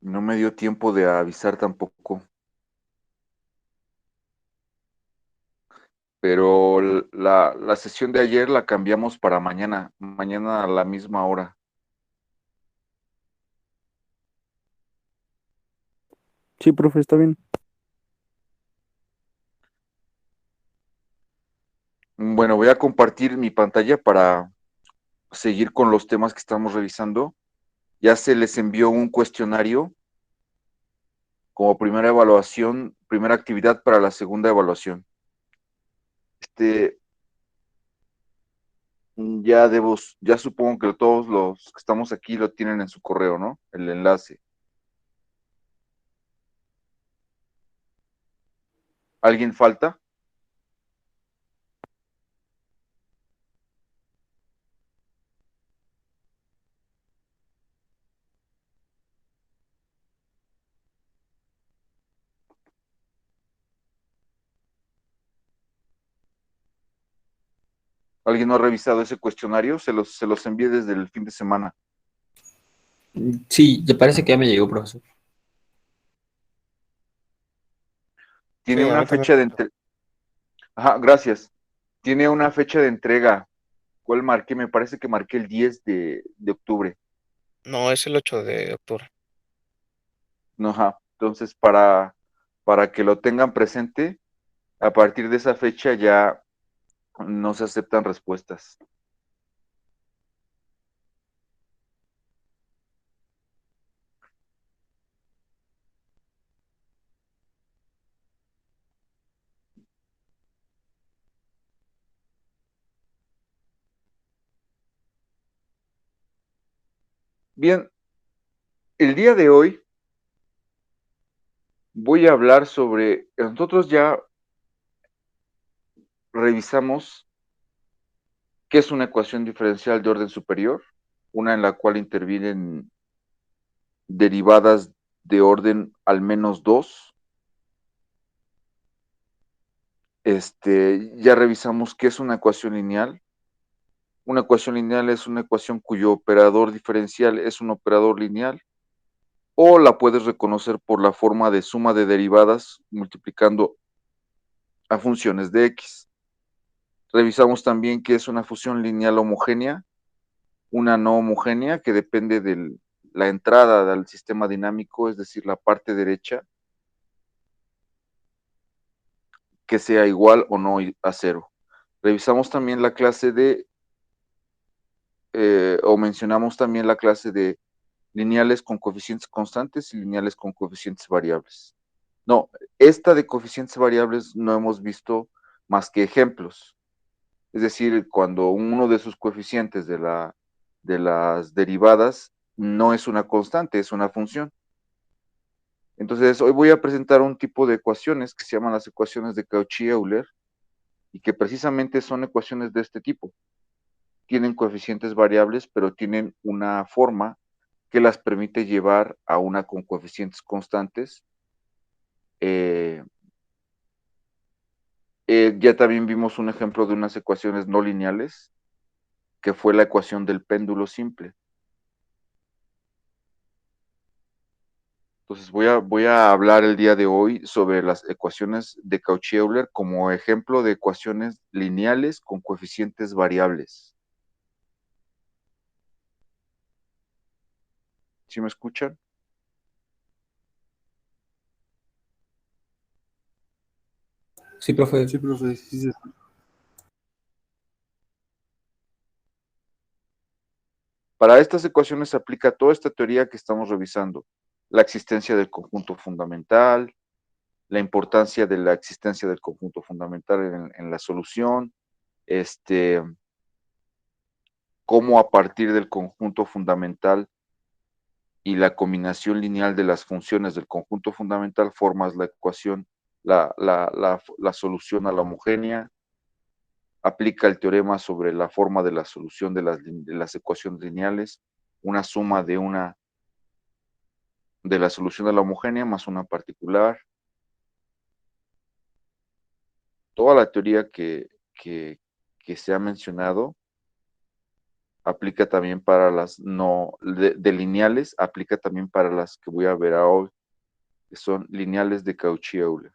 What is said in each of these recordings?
No me dio tiempo de avisar tampoco, pero la sesión de ayer la cambiamos para mañana a la misma hora. Sí, profe, está bien. Bueno, voy a compartir mi pantalla para seguir con los temas que estamos revisando. Ya se les envió un cuestionario como primera evaluación, primera actividad para la segunda evaluación. Este, ya supongo que todos los que estamos aquí lo tienen en su correo, ¿no? El enlace. ¿Alguien falta? ¿Alguien no ha revisado ese cuestionario? Se los envié desde el fin de semana. Sí, ya parece que ya me llegó, profesor. Tiene Sí, a una mí también. fecha de entre... Ajá, gracias. Tiene una fecha de entrega. ¿Cuál marqué? Me parece que marqué el 10 de octubre. No, es el 8 de octubre. No, ajá. Entonces, para que lo tengan presente, a partir de esa fecha ya no se aceptan respuestas. Bien, el día de hoy voy a hablar sobre, nosotros ya revisamos qué es una ecuación diferencial de orden superior, una en la cual intervienen derivadas de orden al menos 2. Ya revisamos qué es una ecuación lineal. Una ecuación lineal es una ecuación cuyo operador diferencial es un operador lineal, o la puedes reconocer por la forma de suma de derivadas multiplicando a funciones de x. Revisamos también qué es una función lineal homogénea, una no homogénea que depende de la entrada del sistema dinámico, es decir, la parte derecha, que sea igual o no a cero. Revisamos también la clase o mencionamos también la clase de lineales con coeficientes constantes y lineales con coeficientes variables. No, esta de coeficientes variables no hemos visto más que ejemplos. Es decir, cuando uno de sus coeficientes de las derivadas no es una constante, es una función. Entonces, hoy voy a presentar un tipo de ecuaciones que se llaman las ecuaciones de Cauchy-Euler y que precisamente son ecuaciones de este tipo. Tienen coeficientes variables, pero tienen una forma que las permite llevar a una con coeficientes constantes. Eh, ya también vimos un ejemplo de unas ecuaciones no lineales, que fue la ecuación del péndulo simple. Entonces voy a hablar el día de hoy sobre las ecuaciones de Cauchy-Euler como ejemplo de ecuaciones lineales con coeficientes variables. ¿Sí me escuchan? Sí, profe. Sí, profe, sí, sí. Para estas ecuaciones se aplica toda esta teoría que estamos revisando. La existencia del conjunto fundamental, la importancia de la existencia del conjunto fundamental en la solución, cómo a partir del conjunto fundamental y la combinación lineal de las funciones del conjunto fundamental formas la ecuación, la solución a la homogénea, aplica el teorema sobre la forma de la solución de las ecuaciones lineales, una suma de la solución a la homogénea más una particular, toda la teoría que se ha mencionado aplica también para las no de lineales, aplica también para las que voy a ver ahora, que son lineales de Cauchy-Euler.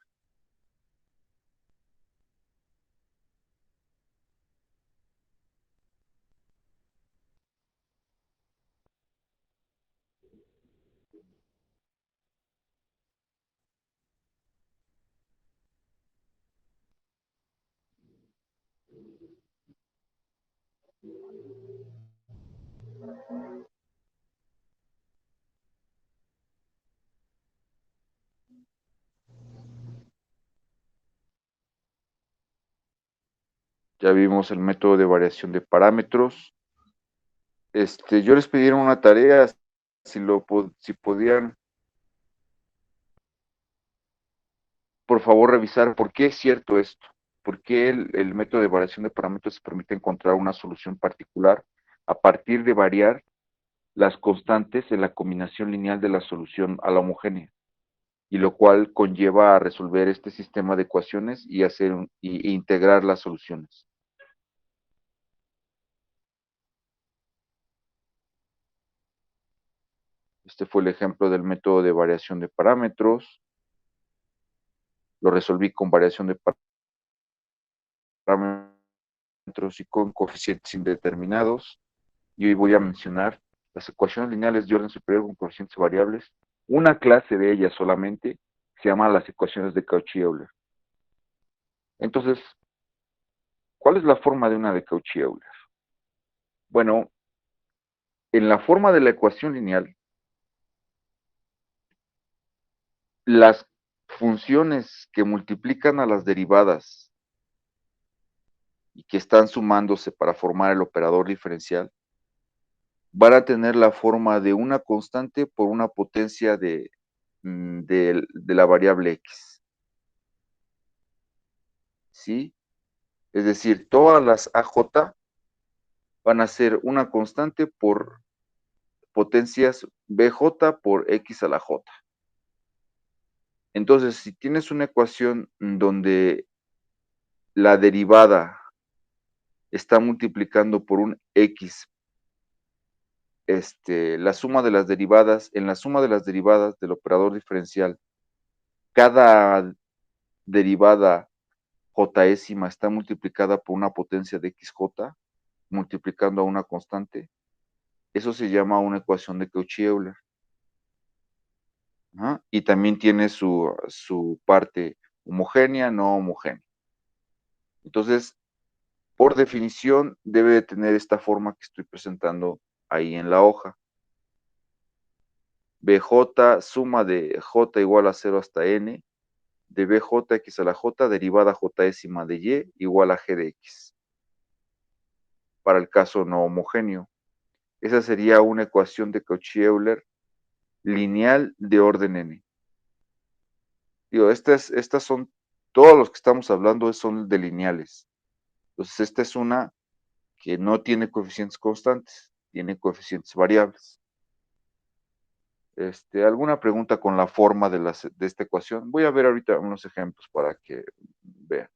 Ya vimos el método de variación de parámetros. Yo les pidieron una tarea, si podían, por favor, revisar por qué es cierto esto, por qué el método de variación de parámetros permite encontrar una solución particular a partir de variar las constantes en la combinación lineal de la solución a la homogénea, y lo cual conlleva a resolver este sistema de ecuaciones y integrar las soluciones. Este fue el ejemplo del método de variación de parámetros. Lo resolví con variación de parámetros y con coeficientes indeterminados. Y hoy voy a mencionar las ecuaciones lineales de orden superior con coeficientes variables. Una clase de ellas solamente se llama las ecuaciones de Cauchy-Euler. Entonces, ¿cuál es la forma de una de Cauchy-Euler? Bueno, en la forma de la ecuación lineal, las funciones que multiplican a las derivadas y que están sumándose para formar el operador diferencial van a tener la forma de una constante por una potencia de la variable x. ¿Sí? Es decir, todas las AJ van a ser una constante por potencias BJ por X a la J. Entonces, si tienes una ecuación donde la derivada está multiplicando por un X, la suma de las derivadas, en la suma de las derivadas del operador diferencial, cada derivada jésima está multiplicada por una potencia de XJ, multiplicando a una constante. Eso se llama una ecuación de Cauchy-Euler. Y también tiene su parte homogénea, no homogénea. Entonces, por definición, debe de tener esta forma que estoy presentando ahí en la hoja. BJ, suma de J igual a 0 hasta N, de BJX a la J, derivada Jésima de Y igual a G de X. Para el caso no homogéneo. Esa sería una ecuación de Cauchy-Euler lineal de orden N. Digo, estas son, todos los que estamos hablando son de lineales. Entonces, esta es una que no tiene coeficientes constantes, tiene coeficientes variables. ¿Alguna pregunta con la forma de esta ecuación? Voy a ver ahorita unos ejemplos para que vean.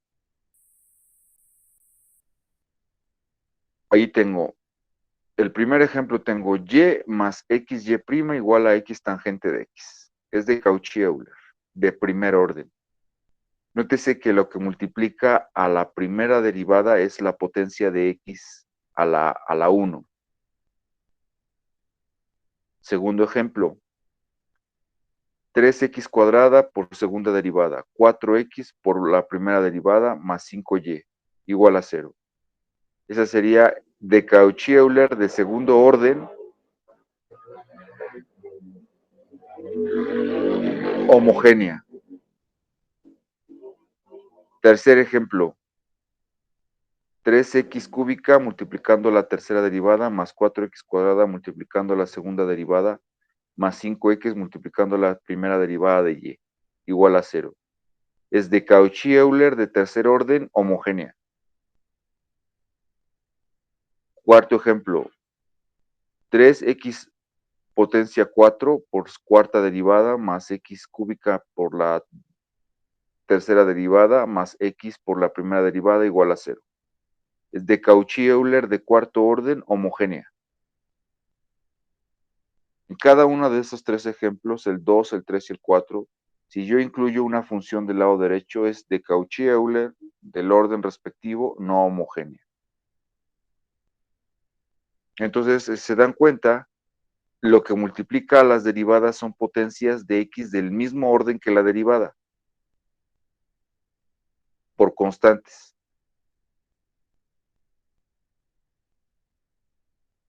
Ahí tengo, el primer ejemplo tengo y más xy' igual a x tangente de x. Es de Cauchy-Euler, de primer orden. Nótese que lo que multiplica a la primera derivada es la potencia de x a la 1. Segundo ejemplo, 3x cuadrada por segunda derivada, 4x por la primera derivada más 5y igual a 0. Esa sería de Cauchy-Euler de segundo orden homogénea. Tercer ejemplo, 3x cúbica multiplicando la tercera derivada más 4x cuadrada multiplicando la segunda derivada más 5x multiplicando la primera derivada de y igual a 0. Es de Cauchy-Euler de tercer orden homogénea. Cuarto ejemplo, 3x potencia 4 por cuarta derivada más x cúbica por la tercera derivada más x por la primera derivada igual a 0. es de Cauchy-Euler de cuarto orden homogénea. En cada uno de esos tres ejemplos, el 2, el 3 y el 4, si yo incluyo una función del lado derecho, es de Cauchy-Euler del orden respectivo no homogénea. Entonces, se dan cuenta, lo que multiplica a las derivadas son potencias de x del mismo orden que la derivada, por constantes.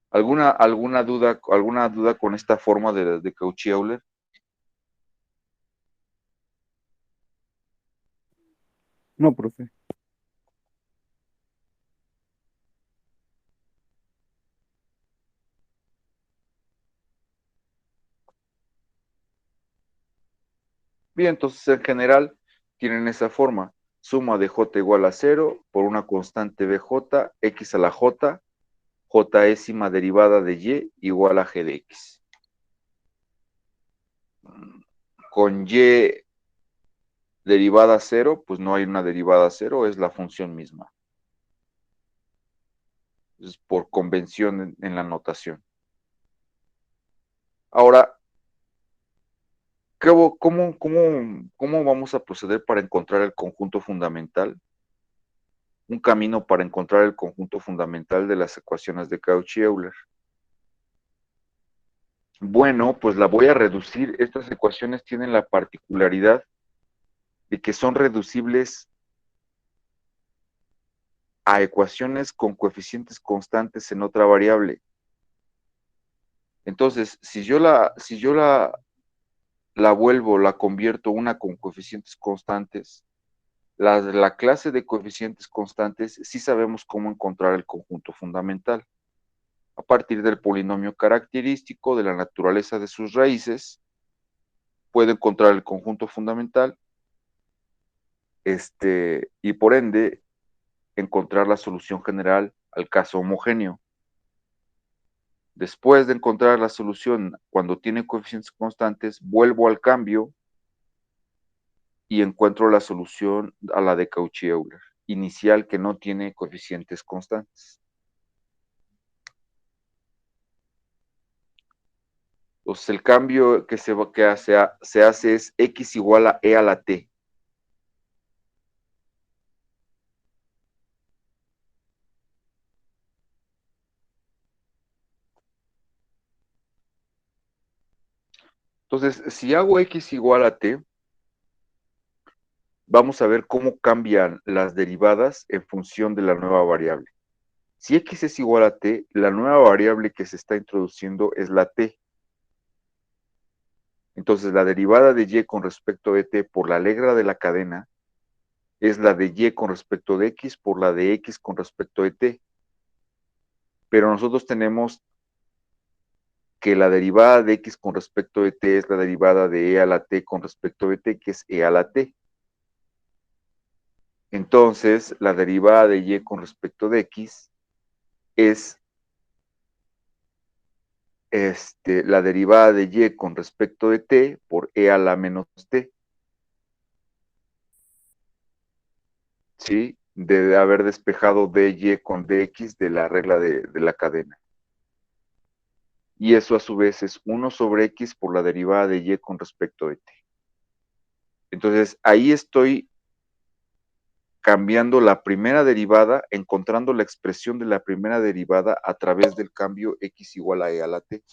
¿Alguna duda con esta forma de Cauchy-Euler? No, profe. Bien, entonces en general tienen esa forma. Suma de j igual a 0 por una constante bj, x a la j, jésima derivada de y igual a g de x. Con y derivada 0, pues no hay una derivada 0, es la función misma. Es por convención en la notación. Ahora, ¿cómo vamos a proceder para encontrar el conjunto fundamental? Un camino para encontrar el conjunto fundamental de las ecuaciones de Cauchy-Euler. Bueno, pues la voy a reducir. Estas ecuaciones tienen la particularidad de que son reducibles a ecuaciones con coeficientes constantes en otra variable. Entonces, si yo la vuelvo, la convierto una con coeficientes constantes, la clase de coeficientes constantes sí sabemos cómo encontrar el conjunto fundamental. A partir del polinomio característico, de la naturaleza de sus raíces, puedo encontrar el conjunto fundamental, y por ende encontrar la solución general al caso homogéneo. Después de encontrar la solución cuando tiene coeficientes constantes, vuelvo al cambio y encuentro la solución a la de Cauchy-Euler, inicial que no tiene coeficientes constantes. Entonces el cambio que se hace es x igual a e a la t. Entonces, si hago x igual a t, vamos a ver cómo cambian las derivadas en función de la nueva variable. Si x es igual a t, la nueva variable que se está introduciendo es la t. Entonces, la derivada de y con respecto de t por la regla de la cadena es la de y con respecto de x por la de x con respecto de t. Pero nosotros tenemos que la derivada de x con respecto de t es la derivada de e a la t con respecto de t, que es e a la t. Entonces, la derivada de y con respecto de x es la derivada de y con respecto de t por e a la menos t. ¿Sí? De haber despejado dy con dx de la regla de la cadena. Y eso a su vez es 1 sobre x por la derivada de y con respecto de t. Entonces, ahí estoy cambiando la primera derivada, encontrando la expresión de la primera derivada a través del cambio x igual a e a la t.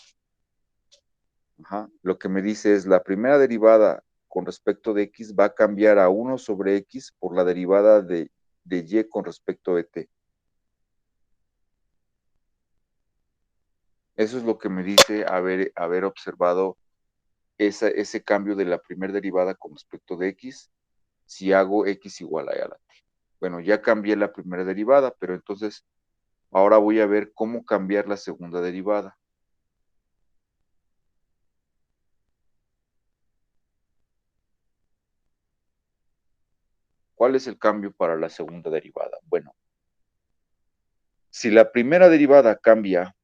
Ajá. Lo que me dice es la primera derivada con respecto de x va a cambiar a 1 sobre x por la derivada de y con respecto de t. Eso es lo que me dice haber observado ese cambio de la primera derivada con respecto de x si hago x igual a e a la t. Bueno, ya cambié la primera derivada, pero entonces ahora voy a ver cómo cambiar la segunda derivada. ¿Cuál es el cambio para la segunda derivada? Bueno, si la primera derivada cambia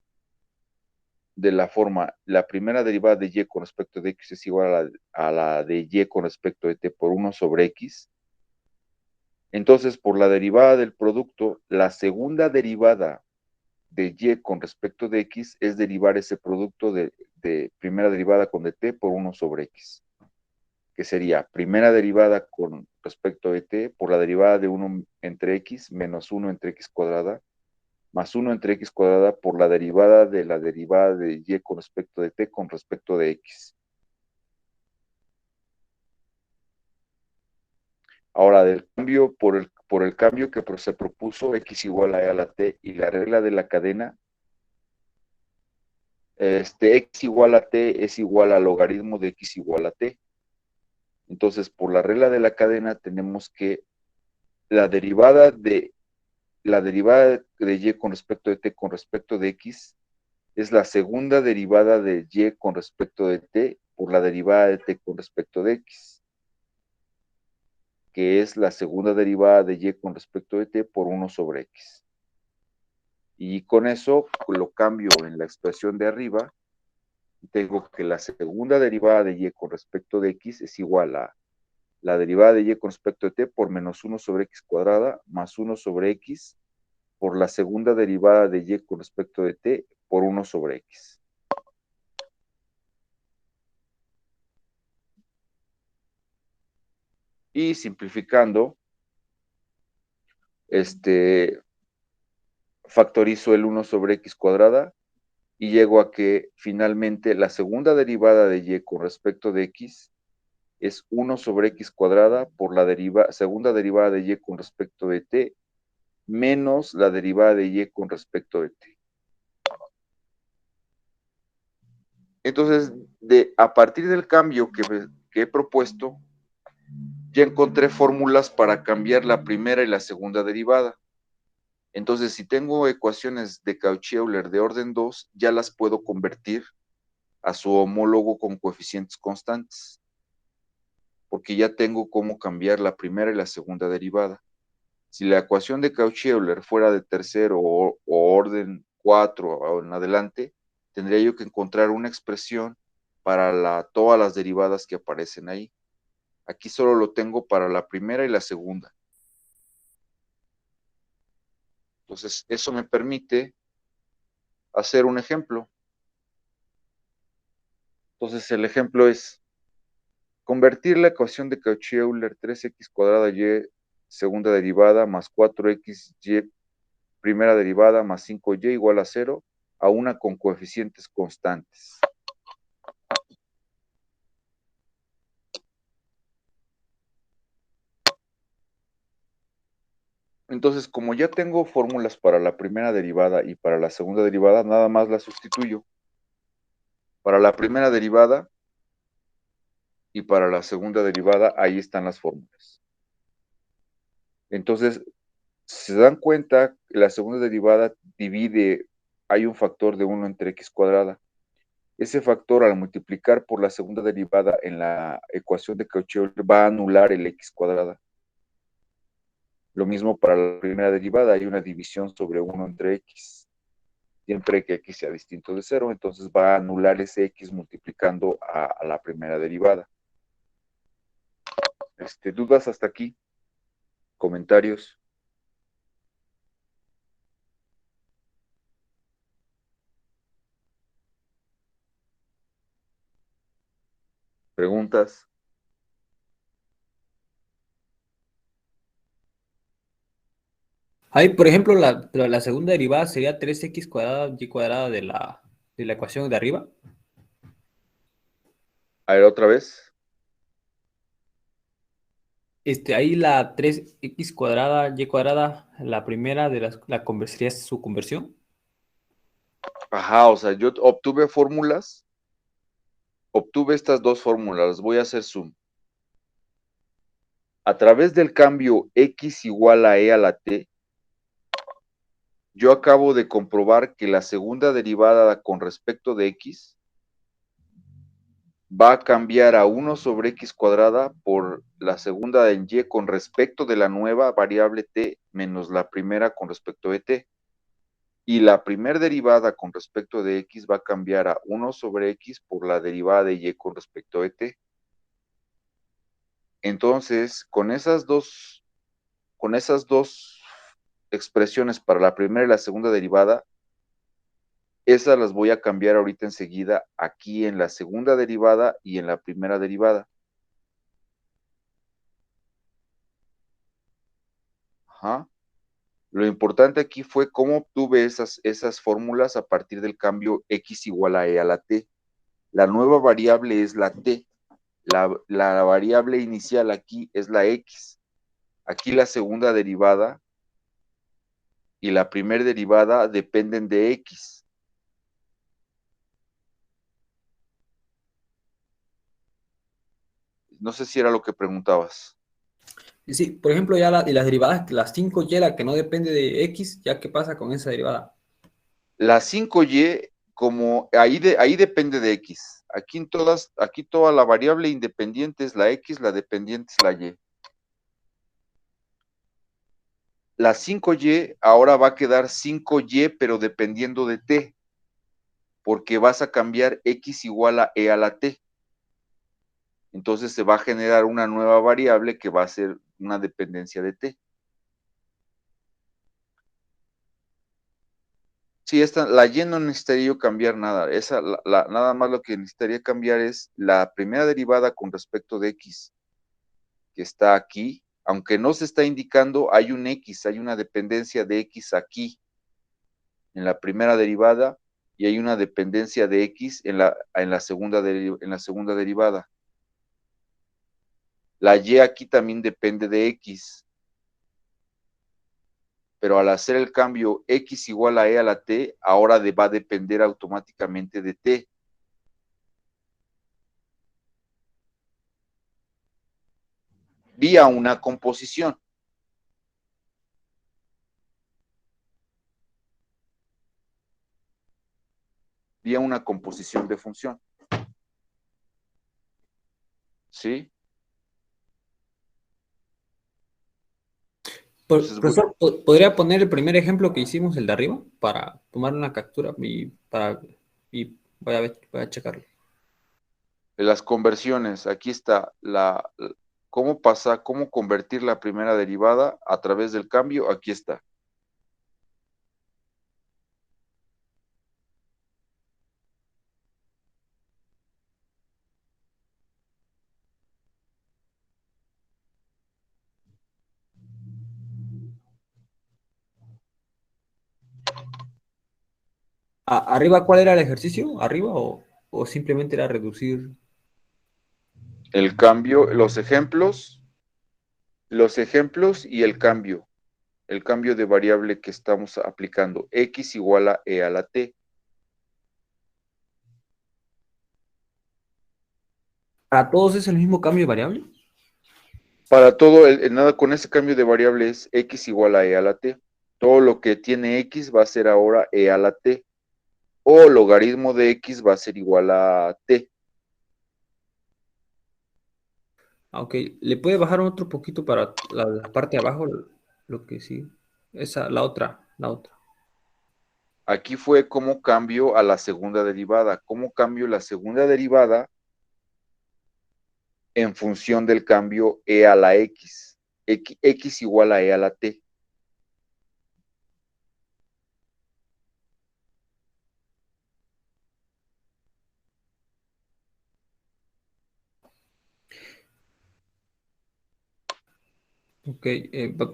de la forma, la primera derivada de y con respecto de x es igual a la de y con respecto de t por 1 sobre x, Entonces, por la derivada del producto, la segunda derivada de y con respecto de x es derivar ese producto de primera derivada con dt por 1 sobre x, que sería primera derivada con respecto de t por la derivada de 1 entre x menos 1 entre x cuadrada, más 1 entre x cuadrada por la derivada de y con respecto de t con respecto de x. Ahora, del cambio, por el cambio que se propuso, x igual a e a la t, y la regla de la cadena, x igual a t es igual al logaritmo de x igual a t. Entonces, por la regla de la cadena, tenemos que la derivada de y con respecto de t con respecto de x es la segunda derivada de y con respecto de t por la derivada de t con respecto de x, que es la segunda derivada de y con respecto de t por 1 sobre x. Y con eso lo cambio en la expresión de arriba. Tengo que la segunda derivada de y con respecto de x es igual a la derivada de y con respecto de t por menos 1 sobre x cuadrada más 1 sobre x por la segunda derivada de y con respecto de t por 1 sobre x. Y simplificando, factorizo el 1 sobre x cuadrada y llego a que finalmente la segunda derivada de y con respecto de x es 1 sobre x cuadrada por la segunda derivada de y con respecto de t menos la derivada de y con respecto de t. Entonces, a partir del cambio que he propuesto, ya encontré fórmulas para cambiar la primera y la segunda derivada. Entonces, si tengo ecuaciones de Cauchy-Euler de orden 2, ya las puedo convertir a su homólogo con coeficientes constantes, porque ya tengo cómo cambiar la primera y la segunda derivada. Si la ecuación de Cauchy-Euler fuera de tercero o orden 4 o en adelante, tendría yo que encontrar una expresión para todas las derivadas que aparecen ahí. Aquí solo lo tengo para la primera y la segunda. Entonces, eso me permite hacer un ejemplo. Entonces, el ejemplo es convertir la ecuación de Cauchy-Euler 3x cuadrada y segunda derivada más 4xy primera derivada más 5y igual a 0 a una con coeficientes constantes. Entonces, como ya tengo fórmulas para la primera derivada y para la segunda derivada, nada más las sustituyo. Para la primera derivada y para la segunda derivada, ahí están las fórmulas. Entonces, si se dan cuenta, la segunda derivada hay un factor de 1 entre x cuadrada. Ese factor, al multiplicar por la segunda derivada en la ecuación de Cauchy-Euler, va a anular el x cuadrada. Lo mismo para la primera derivada, hay una división sobre 1 entre x. Siempre que x sea distinto de 0, entonces va a anular ese x multiplicando a la primera derivada. ¿Dudas hasta aquí? ¿Comentarios? ¿Preguntas? Ahí, por ejemplo, la segunda derivada sería 3x cuadrada y cuadrada de la ecuación de arriba. A ver, otra vez. Ahí la 3x cuadrada y cuadrada, la primera sería su conversión. Ajá, o sea, yo obtuve estas dos fórmulas, las voy a hacer zoom. A través del cambio x igual a e a la t, yo acabo de comprobar que la segunda derivada con respecto de x va a cambiar a 1 sobre x cuadrada por la segunda en y con respecto de la nueva variable t menos la primera con respecto de t. Y la primera derivada con respecto de x va a cambiar a 1 sobre x por la derivada de y con respecto de t. Entonces, con esas dos con esas dos expresiones para la primera y la segunda derivada, esas las voy a cambiar ahorita enseguida aquí en la segunda derivada y en la primera derivada. Ajá. Lo importante aquí fue cómo obtuve esas fórmulas a partir del cambio x igual a e a la t. La nueva variable es la t. La variable inicial aquí es la x. Aquí la segunda derivada y la primera derivada dependen de x. No sé si era lo que preguntabas. Sí, por ejemplo, y las derivadas, las 5y, la que no depende de x, ¿ya qué pasa con esa derivada? La 5y, como ahí depende de x. Aquí toda la variable independiente es la x, la dependiente es la y. La 5y ahora va a quedar 5y, pero dependiendo de t, porque vas a cambiar x igual a e a la t. Entonces se va a generar una nueva variable que va a ser una dependencia de t. Sí, la y no necesitaría yo cambiar nada. Nada más lo que necesitaría cambiar es la primera derivada con respecto de x, que está aquí. Aunque no se está indicando, hay un x, hay una dependencia de x aquí, en la primera derivada, y hay una dependencia de x en la segunda derivada. La y aquí también depende de x, pero al hacer el cambio x igual a e a la t, ahora va a depender automáticamente de t. Vía una composición. Vía una composición de función. ¿Sí? Entonces, Profesor, ¿podría poner el primer ejemplo que hicimos, el de arriba, para tomar una captura y voy a checarlo? las conversiones, aquí está cómo convertir la primera derivada a través del cambio, aquí está. ¿Arriba cuál era el ejercicio? ¿Arriba o simplemente era reducir? El cambio, los ejemplos y el cambio de variable que estamos aplicando, x igual a e a la t. ¿Para todos es el mismo cambio de variable? Para todo, nada con ese cambio de variable es x igual a e a la t. Todo lo que tiene x va a ser ahora e a la t. O logaritmo de x va a ser igual a t. Ok, ¿le puede bajar otro poquito para la parte de abajo? Lo que sí. La otra. Aquí fue cómo cambio a la segunda derivada. ¿Cómo cambio la segunda derivada en función del cambio e a la x? X igual a e a la t. Ok,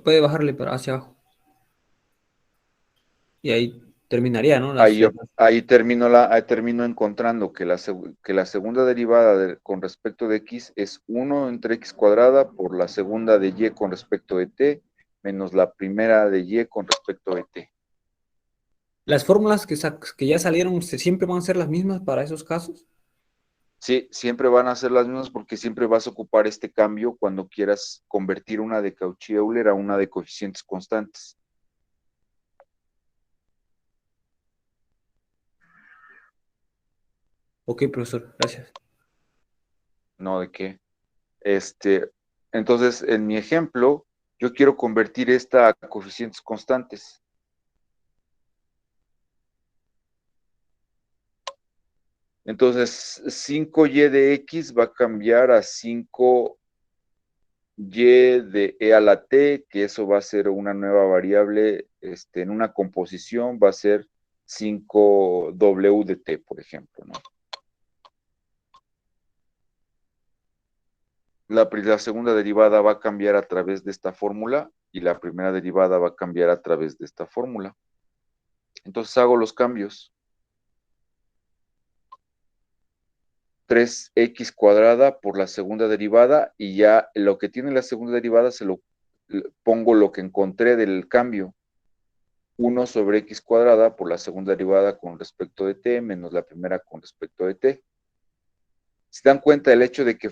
puede bajarle para hacia abajo. Y ahí terminaría, ¿no? Ahí termino encontrando que la segunda derivada con respecto de x es 1 entre x cuadrada por la segunda de y con respecto de t menos la primera de y con respecto de t. Las fórmulas que ya salieron siempre van a ser las mismas para esos casos. Sí, siempre van a ser las mismas porque siempre vas a ocupar este cambio cuando quieras convertir una de Cauchy-Euler a una de coeficientes constantes. Ok, profesor, gracias. No, ¿de qué? Entonces, en mi ejemplo, yo quiero convertir esta a coeficientes constantes. Entonces, 5y de x va a cambiar a 5 y de e a la t, que eso va a ser una nueva variable, en una composición va a ser 5w de t, por ejemplo, ¿no? La segunda derivada va a cambiar a través de esta fórmula y la primera derivada va a cambiar a través de esta fórmula. Entonces hago los cambios. 3x cuadrada por la segunda derivada y ya lo que tiene la segunda derivada pongo lo que encontré del cambio. 1 sobre x cuadrada por la segunda derivada con respecto de t menos la primera con respecto de t. Si dan cuenta, el hecho de que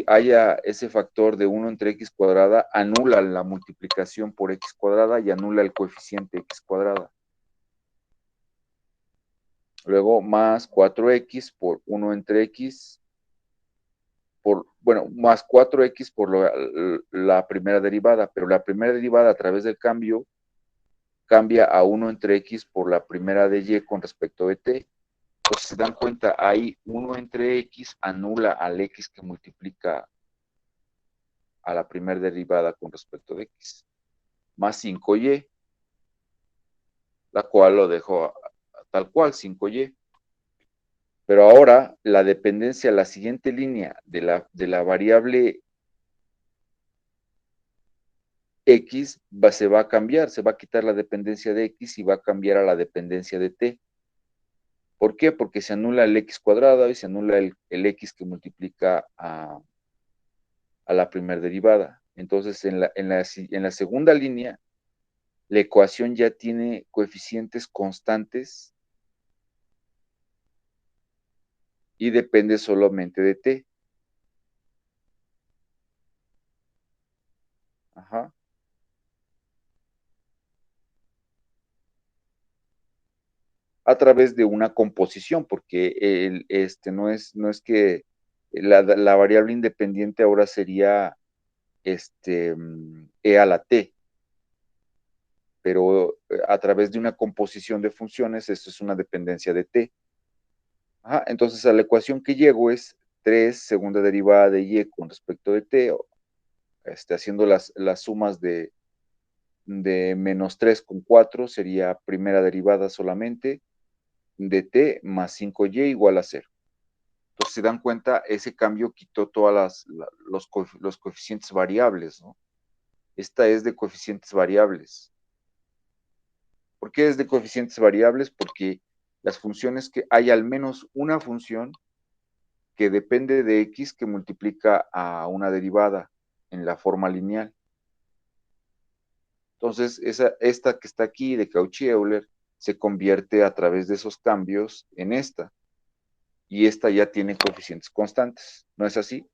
haya ese factor de 1 entre x cuadrada anula la multiplicación por x cuadrada y anula el coeficiente x cuadrada. Luego más 4x por 1 entre x, más 4x por la primera derivada, pero la primera derivada a través del cambio cambia a 1 entre x por la primera de y con respecto de t. Entonces se dan cuenta, ahí 1 entre x anula al x que multiplica a la primera derivada con respecto de x, más 5y, la cual lo dejo tal cual, 5y. Pero ahora la dependencia, la siguiente línea de la variable x se va a cambiar, se va a quitar la dependencia de x y va a cambiar a la dependencia de t. ¿Por qué? Porque se anula el x cuadrado y se anula el x que multiplica a la primera derivada. Entonces, en la segunda línea, la ecuación ya tiene coeficientes constantes y depende solamente de t. Ajá. A través de una composición, porque no es que la variable independiente ahora sería e a la t, pero a través de una composición de funciones, esto es una dependencia de t. Ajá, entonces a la ecuación que llego es 3 segunda derivada de y con respecto de t, haciendo las sumas de menos 3 con 4, sería primera derivada solamente, de t más 5y igual a 0. Entonces, se dan cuenta, ese cambio quitó todos los coeficientes variables, ¿no? Esta es de coeficientes variables. ¿Por qué es de coeficientes variables? Porque las funciones que hay al menos una función que depende de x que multiplica a una derivada en la forma lineal. Entonces, esta que está aquí de Cauchy-Euler se convierte a través de esos cambios en esta. Y esta ya tiene coeficientes constantes. ¿No es así?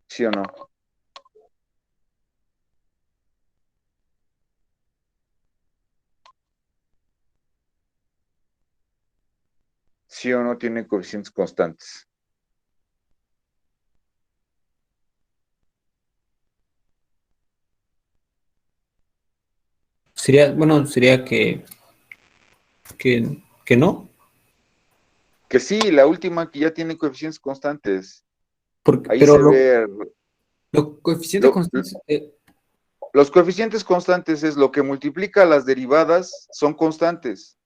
¿Sí o no? ¿Sí o no tiene coeficientes constantes? Sería que no, Que sí, la última que ya tiene coeficientes constantes. Ahí pero se ve. los coeficientes lo- constantes, los coeficientes constantes es lo que multiplica las derivadas, son constantes.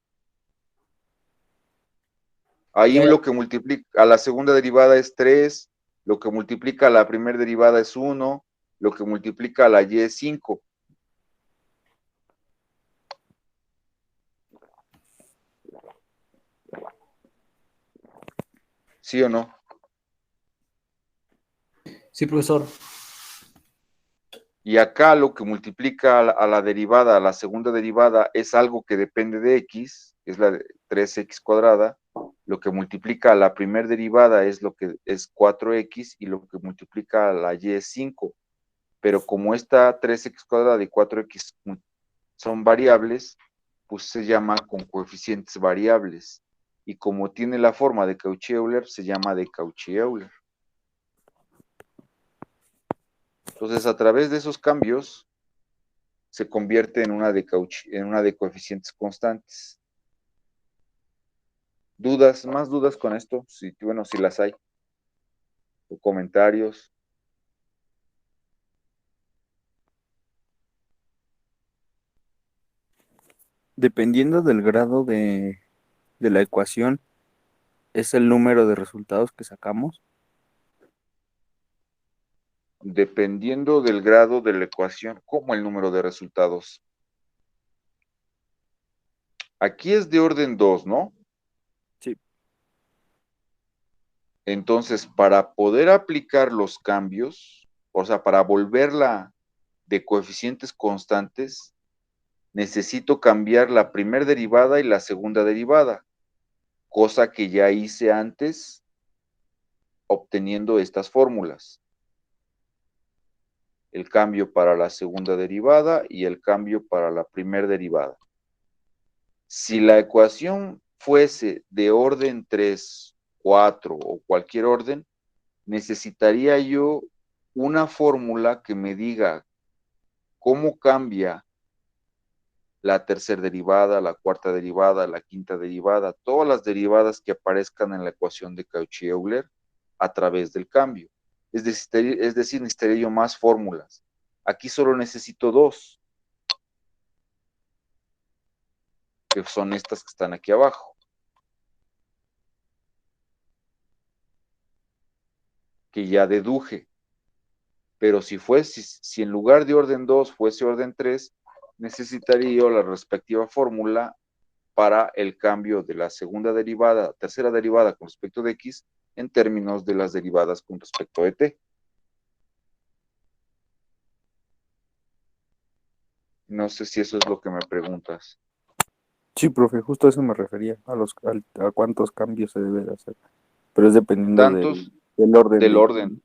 Ahí ya, lo que multiplica a la segunda derivada es 3, lo que multiplica a la primera derivada es 1, lo que multiplica a la y es 5. ¿Sí o no? sí, profesor. Y acá lo que multiplica a la derivada, a la segunda derivada, es algo que depende de x, es la de 3x cuadrada. Lo que multiplica a la primera derivada es lo que es 4x y lo que multiplica a la y es 5. Pero como esta 3x cuadrada y 4x son variables, pues se llama con coeficientes variables. Y como tiene la forma de Cauchy-Euler, se llama de Cauchy-Euler. Entonces, a través de esos cambios, se convierte en una de coeficientes constantes. ¿Dudas, más dudas con esto? Sí, bueno, si las hay. O comentarios. Dependiendo del grado de la ecuación, es el número de resultados que sacamos. Dependiendo del grado de la ecuación, como el número de resultados. Aquí es de orden 2, ¿no? Sí. Entonces, para poder aplicar los cambios, o sea, para volverla de coeficientes constantes, necesito cambiar la primera derivada y la segunda derivada, cosa que ya hice antes obteniendo estas fórmulas. El cambio para la segunda derivada y el cambio para la primera derivada. Si la ecuación fuese de orden 3, 4 o cualquier orden, necesitaría yo una fórmula que me diga cómo cambia la tercera derivada, la cuarta derivada, la quinta derivada, todas las derivadas que aparezcan en la ecuación de Cauchy-Euler a través del cambio. Es decir, necesitaría yo más fórmulas. Aquí solo necesito dos, que son estas que están aquí abajo, que ya deduje. Pero si en lugar de orden 2 fuese orden 3, necesitaría yo la respectiva fórmula para el cambio de la segunda derivada, tercera derivada con respecto de x, en términos de las derivadas con respecto de t. No sé si eso es lo que me preguntas. Sí, profe, justo a eso me refería, a cuántos cambios se debe de hacer. Pero es dependiendo Tantos del orden del de... orden,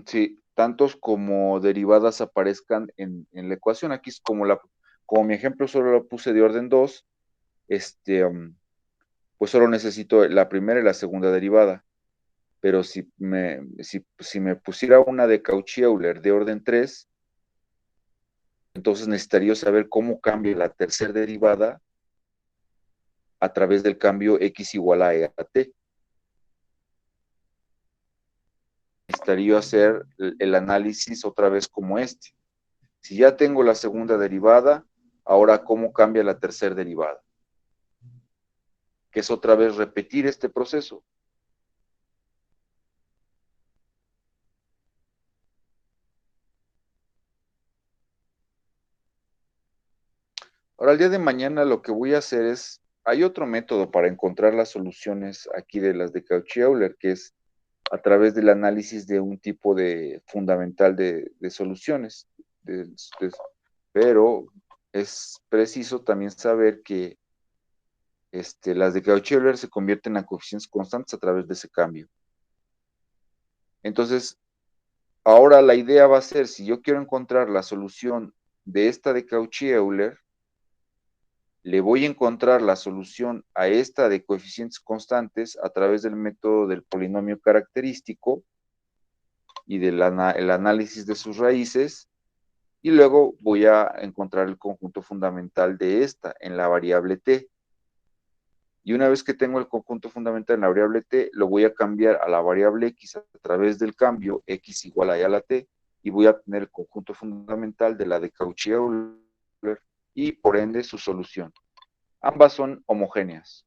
sí, tantos como derivadas aparezcan en la ecuación. Aquí es como mi ejemplo solo lo puse de orden 2, pues solo necesito la primera y la segunda derivada. Pero si me pusiera una de Cauchy-Euler de orden 3, entonces necesitaría saber cómo cambia la tercera derivada a través del cambio x igual a e a t. Necesitaría hacer el análisis otra vez como este. Si ya tengo la segunda derivada, ahora cómo cambia la tercera derivada. Que es otra vez repetir este proceso. Ahora, el día de mañana lo que voy a hacer es, hay otro método para encontrar las soluciones aquí de las de Cauchy-Euler, que es a través del análisis de un tipo de fundamental de soluciones. Pero es preciso también saber que las de Cauchy-Euler se convierten a coeficientes constantes a través de ese cambio. Entonces, ahora la idea va a ser, si yo quiero encontrar la solución de esta de Cauchy-Euler, le voy a encontrar la solución a esta de coeficientes constantes a través del método del polinomio característico y del el análisis de sus raíces, y luego voy a encontrar el conjunto fundamental de esta en la variable t. Y una vez que tengo el conjunto fundamental en la variable t, lo voy a cambiar a la variable x a través del cambio x igual a y a la t, y voy a tener el conjunto fundamental de la de Cauchy-Euler y por ende su solución. Ambas son homogéneas,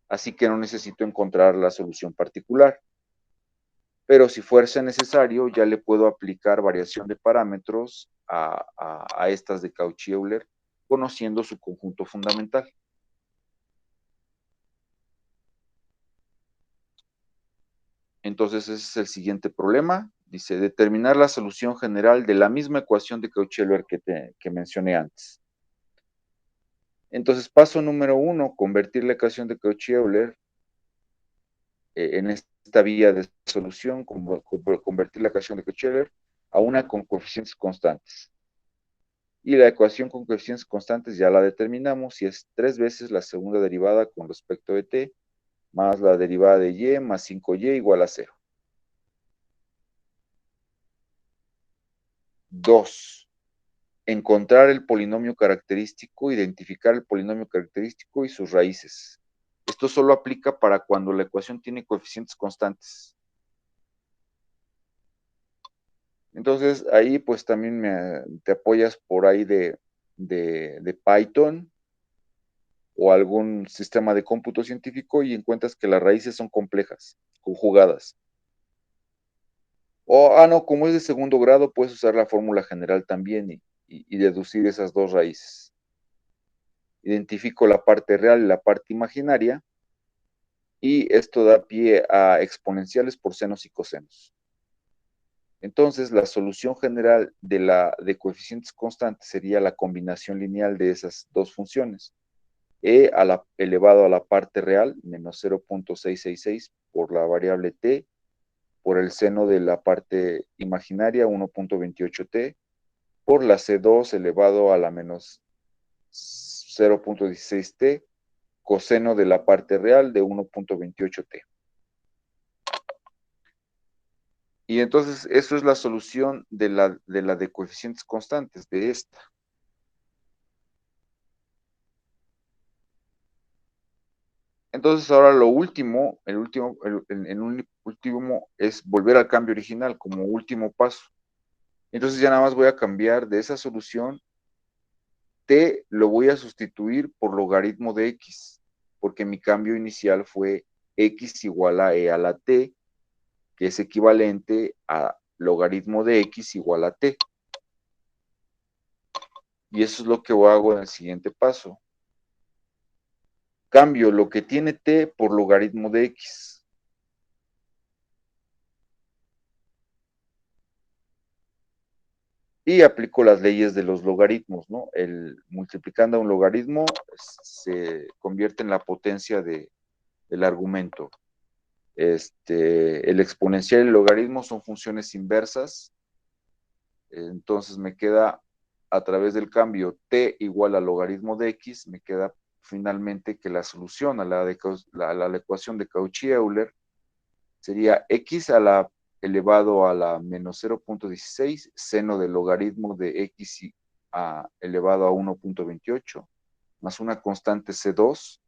así que no necesito encontrar la solución particular. Pero si fuese necesario, ya le puedo aplicar variación de parámetros a estas de Cauchy-Euler, conociendo su conjunto fundamental. Entonces ese es el siguiente problema. Dice, determinar la solución general de la misma ecuación de Cauchy-Euler que mencioné antes. Entonces, paso número 1, convertir la ecuación de Cauchy-Euler en esta vía de solución, convertir la ecuación de Cauchy-Euler a una con coeficientes constantes. Y la ecuación con coeficientes constantes ya la determinamos, y es 3 veces la segunda derivada con respecto de t, más la derivada de y, más 5y igual a 0. 2. Encontrar el polinomio característico, identificar el polinomio característico y sus raíces. Esto solo aplica para cuando la ecuación tiene coeficientes constantes. Entonces, ahí pues también te apoyas por ahí de Python o algún sistema de cómputo científico y encuentras que las raíces son complejas, conjugadas. No, como es de segundo grado, puedes usar la fórmula general también y deducir esas dos raíces. Identifico la parte real y la parte imaginaria, y esto da pie a exponenciales por senos y cosenos. Entonces, la solución general de coeficientes constantes sería la combinación lineal de esas dos funciones. Elevado a la parte real, menos 0.666 por la variable t, por el seno de la parte imaginaria, 1.28t, por la C2 elevado a la menos 0.16t, coseno de la parte real de 1.28t. Y entonces eso es la solución de la de coeficientes constantes, de esta. Entonces ahora lo último, el último es volver al cambio original como último paso. Entonces ya nada más voy a cambiar de esa solución, t lo voy a sustituir por logaritmo de x, porque mi cambio inicial fue x igual a e a la t, que es equivalente a logaritmo de x igual a t. Y eso es lo que hago en el siguiente paso. Cambio lo que tiene t por logaritmo de x. Y aplico las leyes de los logaritmos, ¿no? Multiplicando a un logaritmo se convierte en la potencia del argumento. El exponencial y el logaritmo son funciones inversas. Entonces me queda, a través del cambio t igual al logaritmo de x, me queda finalmente que la solución a la ecuación de Cauchy-Euler sería x elevado a la menos 0.16 seno del logaritmo de x elevado a 1.28 más una constante C2,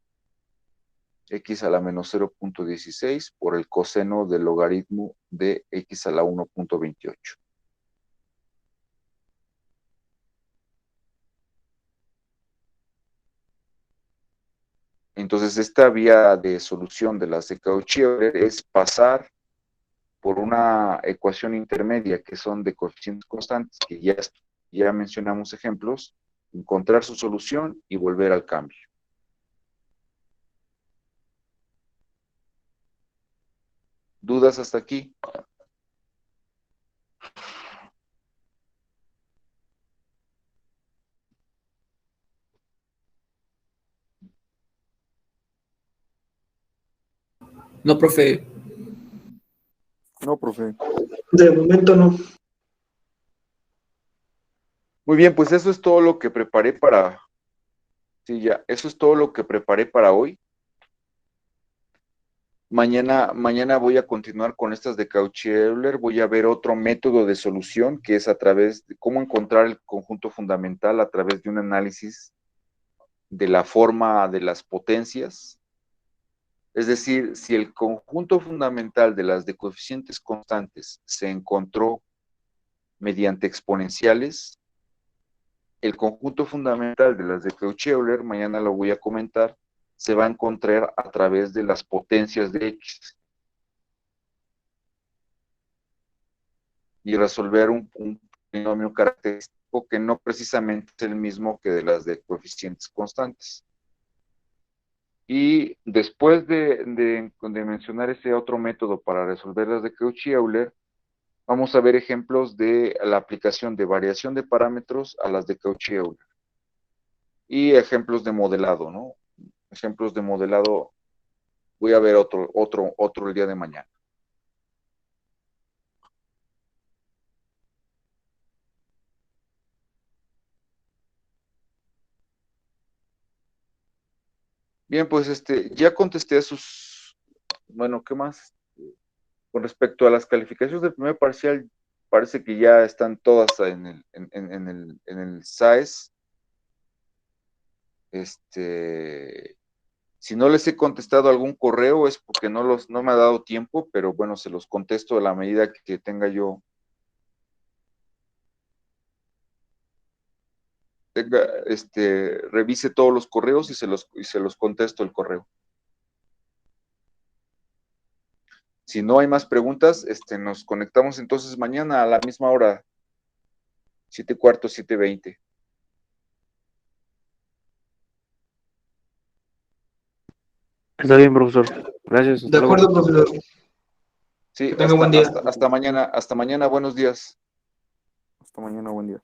x a la menos 0.16 por el coseno del logaritmo de x a la 1.28. Entonces, esta vía de solución de las de Cauchy-Euler es pasar por una ecuación intermedia que son de coeficientes constantes, que ya mencionamos ejemplos, encontrar su solución y volver al cambio. ¿Dudas hasta aquí? No, profe. No, profe. De momento no. Muy bien, pues eso es todo lo que preparé para... Sí, ya, eso es todo lo que preparé para hoy. Mañana voy a continuar con estas de Cauchy-Euler. Voy a ver otro método de solución que es a través de cómo encontrar el conjunto fundamental a través de un análisis de la forma de las potencias. Es decir, si el conjunto fundamental de las de coeficientes constantes se encontró mediante exponenciales, el conjunto fundamental de las de Cauchy-Euler, mañana lo voy a comentar, se va a encontrar a través de las potencias de X. Y resolver un polinomio característico que no precisamente es el mismo que de las de coeficientes constantes. Y después de mencionar ese otro método para resolver las de Cauchy-Euler, vamos a ver ejemplos de la aplicación de variación de parámetros a las de Cauchy-Euler. Y ejemplos de modelado, ¿no? Ejemplos de modelado, voy a ver otro el día de mañana. Bien, pues ya contesté a sus, bueno, ¿qué más? Con respecto a las calificaciones del primer parcial, parece que ya están todas en el SAES. Si no les he contestado algún correo es porque no me ha dado tiempo, pero bueno, se los contesto a la medida que tenga yo, revise todos los correos y se los contesto el correo. Si no hay más preguntas, nos conectamos entonces mañana a la misma hora, 7:15, 7:20. Está bien, profesor. Gracias. De Hasta luego. acuerdo, profesor. Sí, Que tenga buen día. hasta mañana, buenos días. Hasta mañana. Buen día.